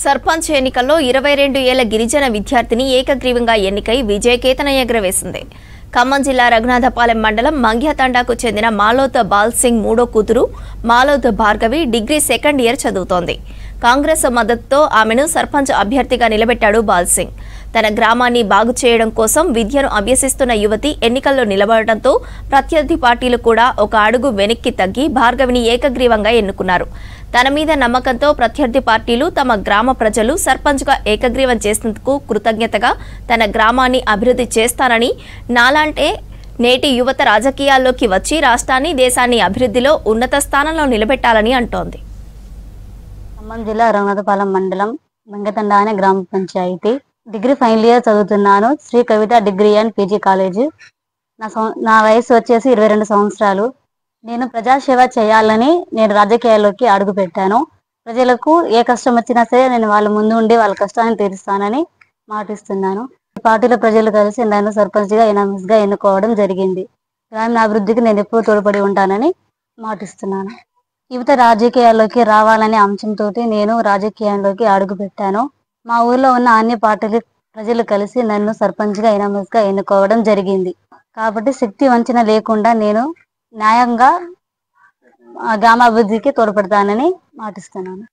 సర్పంచ్ ఎన్నికల్లో 22 ఏళ్ల గిరిజన విద్యార్థిని ఏకగ్రీవంగా ఎన్నికై విజయకేతన ఎగురవేసింది. ఖమ్మం జిల్లా రఘునాథపాలెం మండలం మంగ్య తండాకు చెందిన మాలోత్ బాల్ సింగ్ మూడో కూతురు Maloth Bhargavi degree second year చదువుతోంది. కాంగ్రెస్ మద్దతుతో ఆమెను సర్పంచ్ అభ్యర్థిగా నిలబెట్టాడు బాల్ సింగ్. తన గ్రామాన్ని బాగు చేయడం కోసం విద్యను అభ్యసిస్తున్న యువతి ఎన్నికల్లో నిలబడటంతో ప్రత్యర్థి పార్టీలు కూడా ఒక అడుగు వెనక్కి తగ్గి భార్గవిని ఏకగ్రీవంగా ఎన్నుకున్నారు. తన మీద నమ్మకంతో ప్రత్యర్థి పార్టీలు తమ గ్రామ ప్రజలు సర్పంచ్గా ఏకగ్రీవం చేసినందుకు కృతజ్ఞతగా తన గ్రామాన్ని అభివృద్ధి చేస్తానని, నాలాంటే నేటి యువత రాజకీయాల్లోకి వచ్చి రాష్ట్రాన్ని దేశాన్ని అభివృద్ధిలో ఉన్నత స్థానంలో నిలబెట్టాలని అంటోంది. ఖమ్మం జిల్లా రఘునాథపాలెం మండలం మంగతండ అనే గ్రామ పంచాయతీ. డిగ్రీ ఫైనల్ ఇయర్ చదువుతున్నాను. శ్రీ కవిత డిగ్రీ అండ్ పీజీ కాలేజ్. నా వయసు వచ్చేసి 22 సంవత్సరాలు. నేను ప్రజాసేవ చేయాలని నేను రాజకీయాల్లోకి అడుగు పెట్టాను. ప్రజలకు ఏ కష్టం వచ్చినా సరే నేను వాళ్ళ ముందు ఉండి వాళ్ళ కష్టాన్ని తీరుస్తానని మాటిస్తున్నాను. పార్టీలో ప్రజలు కలిసి నన్ను సర్పంచ్గా ఎనామస్గా ఎన్నుకోవడం జరిగింది. గ్రామీణ అభివృద్ధికి నేను ఎప్పుడూ తోడ్పడి ఉంటానని మాటిస్తున్నాను. యువత రాజకీయాల్లోకి రావాలనే అంశంతో నేను రాజకీయాల్లోకి అడుగు పెట్టాను. మా ఊర్లో ఉన్న అన్ని పార్టీలు ప్రజలు కలిసి నన్ను సర్పంచ్గా ఎనామస్గా ఎన్నుకోవడం జరిగింది. కాబట్టి శక్తి వంచన లేకుండా నేను న్యాయంగా గ్రామాభివృద్ధికి తోడ్పడతానని మాటిస్తున్నాను.